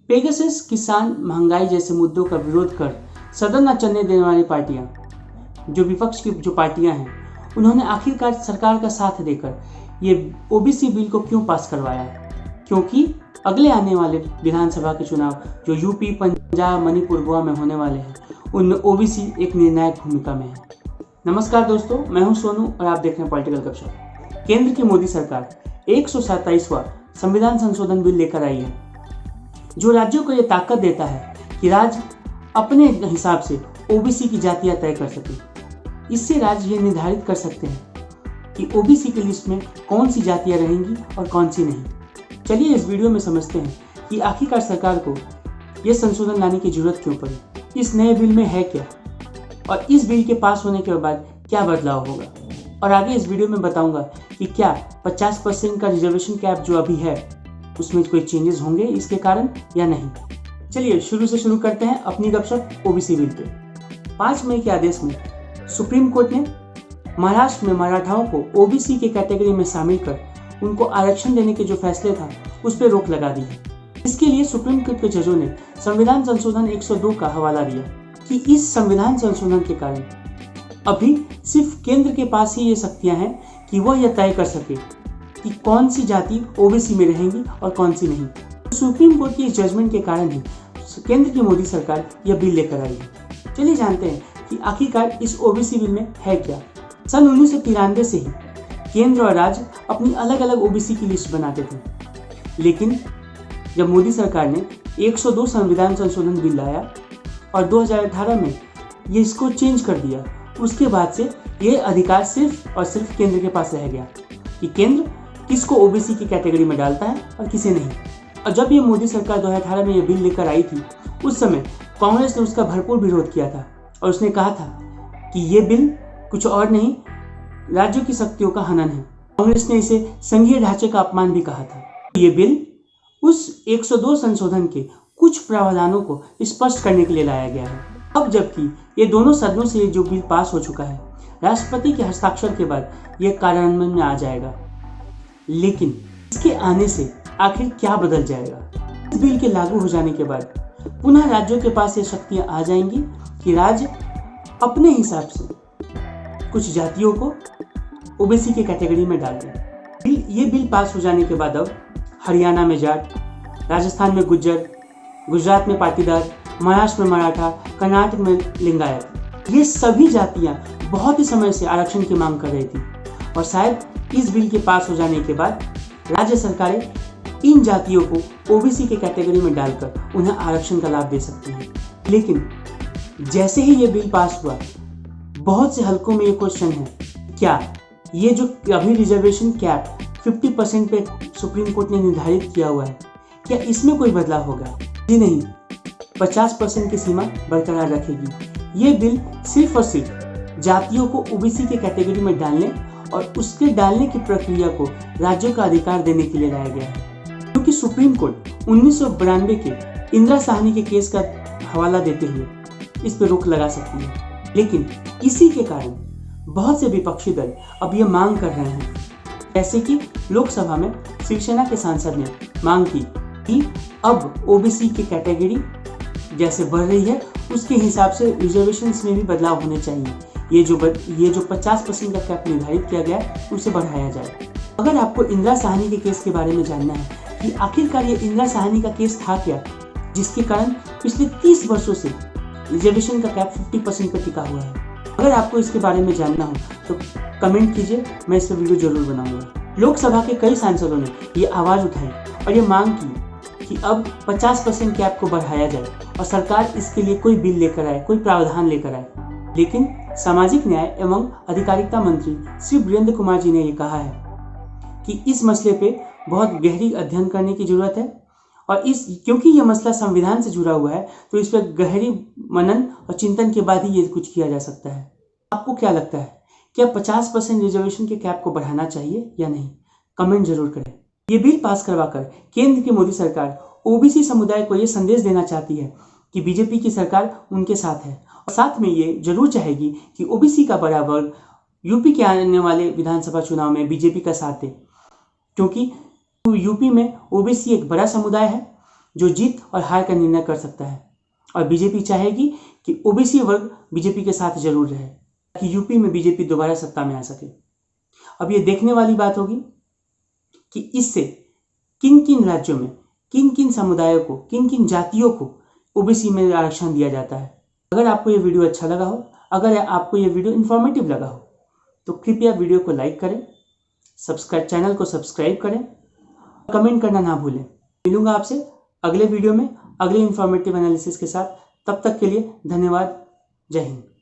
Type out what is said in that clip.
Pegasus, किसान, महंगाई जैसे मुद्दों का विरोध कर सदन न चलने देने वाली पार्टियां, जो विपक्ष की जो पार्टियां हैं, उन्होंने आखिरकार सरकार का साथ देकर ये ओबीसी बिल को क्यों पास करवाया? क्योंकि अगले आने वाले विधानसभा के चुनाव जो यूपी, पंजाब, मणिपुर, गोवा में होने वाले हैं, उनमें ओबीसी एक निर्णायक भूमिका में है। नमस्कार दोस्तों, मैं हूं सोनू और आप देख रहे हैं पॉलिटिकल गपशप। केंद्र की मोदी सरकार 127वां संविधान संशोधन बिल लेकर आई है, जो राज्यों को यह ताकत देता है कि राज्य अपने हिसाब से ओबीसी की जातियां तय कर सके। इससे राज्य ये निर्धारित कर सकते हैं कि ओबीसी की लिस्ट में कौन सी जातियां रहेंगी और कौन सी नहीं। चलिए इस वीडियो में समझते हैं कि आखिरकार सरकार को यह संशोधन लाने की जरूरत क्यों पड़ी, इस नए बिल में है क्या और इस बिल के पास होने के बाद क्या बदलाव होगा। और आगे इस वीडियो में बताऊंगा कि क्या 50% का रिजर्वेशन कैप जो अभी है उसमें कोई चेंजेस होंगे इसके कारण या नहीं। चलिए शुरू करते हैं अपनी गपशप ओबीसी बिल पे। 5 मई के आदेश में सुप्रीम कोर्ट ने महाराष्ट्र में मराठाओं को ओबीसी के कैटेगरी में शामिल कर उनको आरक्षण देने के जो फैसले था उस पर रोक लगा दी है। इसके लिए सुप्रीम कोर्ट के जजों ने संविधान संशोधन 102 का हवाला दिया कि इस संविधान संशोधन के कारण अभी सिर्फ केंद्र के पास ही ये शक्तियां हैं कि वह यह तय कर सके कि कौन सी जाति ओबीसी में रहेंगी और कौन सी नहीं। सुप्रीम कोर्ट की इस जजमेंट के कारण ही केंद्र की मोदी सरकार यह बिल लेकर आई है। चलिए जानते हैं कि आखिरकार इस ओबीसी बिल में है क्या। सन 1993 से ही केंद्र और राज्य अपनी अलग अलग ओबीसी की लिस्ट बनाते थे, लेकिन जब मोदी सरकार ने 102 संविधान संशोधन बिल लाया और 2018 में ये इसको चेंज कर दिया, उसके बाद से ये अधिकार सिर्फ और सिर्फ केंद्र के पास रह गया कि केंद्र किसको ओबीसी की कैटेगरी में डालता है और किसे नहीं। और जब ये मोदी सरकार 2018 में ये बिल लेकर आई थी, उस समय कांग्रेस ने उसका भरपूर विरोध किया था और उसने कहा था कि ये बिल कुछ और नहीं, राज्यों की शक्तियों का हनन है। कांग्रेस ने इसे संघीय ढांचे का अपमान भी कहा था। ये बिल उस 102 संशोधन के कुछ प्रावधानों को स्पष्ट करने के लिए लाया गया है। अब जबकि ये दोनों सदनों से जो बिल पास हो चुका है, राष्ट्रपति के हस्ताक्षर के बाद यह कार्यान्वयन में आ जाएगा, लेकिन इसके आने से आखिर क्या बदल जाएगा? इस बिल के लागू हो जाने के बाद पुनः राज्यों के पास ये शक्तियां आ जाएंगी कि राज्य अपने हिसाब से कुछ जातियों को ओबीसी के कैटेगरी में डाल दें। ये बिल पास हो जाने के बाद अब हरियाणा में जाट, राजस्थान में गुज्जर, गुजरात में पाटीदार, महाराष्ट्र में मराठा, कर्नाटक में लिंगायत, ये सभी जातियां बहुत ही समय से आरक्षण की मांग कर रही थी और शायद इस बिल के पास हो जाने के बाद राज्य सरकारें इन जातियों को ओबीसी के कैटेगरी में डालकर उन्हें आरक्षण का लाभ दे सकती हैं। लेकिन जैसे ही ये बिल पास हुआ, बहुत से हलकों में ये क्वेश्चन है, क्या ये जो अभी रिजर्वेशन कैप 50% पे सुप्रीम कोर्ट ने निर्धारित किया हुआ है, क्या इसमें कोई बदलाव होगा? जी नहीं, 50% की सीमा बरकरार रखेगी। ये बिल सिर्फ और सिर्फ जातियों को ओबीसी के कैटेगरी में डालने और उसके डालने की प्रक्रिया को राज्यों का अधिकार देने के लिए लाया गया है, क्योंकि सुप्रीम कोर्ट 1992 के इंदिरा साहनी के केस का हवाला देते हुए इस पर रोक लगा सकती है। लेकिन इसी के कारण बहुत से विपक्षी दल अब ये मांग कर रहे हैं, जैसे कि लोकसभा में शिवसेना के सांसद ने मांग की कि अब ओबीसी की कैटेगरी जैसे बढ़ रही है उसके हिसाब से रिजर्वेशंस में भी बदलाव होने चाहिए। ये जो 50% का कैप निर्धारित किया गया है उसे बढ़ाया जाए। अगर आपको इंदिरा साहनी के केस के बारे में जानना है कि आखिरकार ये इंदिरा साहनी का केस था क्या, जिसके कारण पिछले 30 वर्षों से रिजर्वेशन का कैप 50% पर टिका हुआ है, अगर आपको इसके बारे में जानना हो तो कमेंट कीजिए, मैं इस पर वीडियो जरूर बनाऊंगा। लोकसभा के कई सांसदों ने ये आवाज़ उठाई और ये मांग की कि अब 50% कैप को बढ़ाया जाए और सरकार इसके लिए कोई बिल लेकर आए, कोई प्रावधान लेकर आए। लेकिन सामाजिक न्याय एवं अधिकारिता मंत्री श्री वीरेंद्र कुमार जी ने ये कहा है कि इस मसले पे बहुत गहरी अध्ययन करने की जरूरत है और क्योंकि ये मसला संविधान से जुड़ा हुआ है तो इस पर गहरी मनन और चिंतन के बाद ही ये कुछ किया जा सकता है। आपको क्या लगता है, क्या 50% रिजर्वेशन के कैप को बढ़ाना चाहिए या नहीं? कमेंट जरूर करें। ये बिल पास करवाकर केंद्र की मोदी सरकार ओबीसी समुदाय को ये संदेश देना चाहती है कि बीजेपी की सरकार उनके साथ है और साथ में ये जरूर चाहेगी कि ओबीसी का बड़ा वर्ग यूपी के आने वाले विधानसभा चुनाव में बीजेपी का साथ दे, क्योंकि यूपी में ओबीसी एक बड़ा समुदाय है जो जीत और हार का निर्णय कर सकता है। और बीजेपी चाहेगी कि ओबीसी वर्ग बीजेपी के साथ जरूर रहे ताकि यूपी में बीजेपी दोबारा सत्ता में आ सके। अब ये देखने वाली बात होगी कि इससे किन किन राज्यों में किन किन समुदायों को, किन किन जातियों को ओबीसी में आरक्षण दिया जाता है। अगर आपको ये वीडियो अच्छा लगा हो, अगर आपको ये वीडियो इन्फॉर्मेटिव लगा हो, तो कृपया वीडियो को लाइक करें, चैनल को सब्सक्राइब करें, कमेंट करना ना भूलें। मिलूंगा आपसे अगले वीडियो में अगले इन्फॉर्मेटिव एनालिसिस के साथ। तब तक के लिए धन्यवाद। जय हिंद।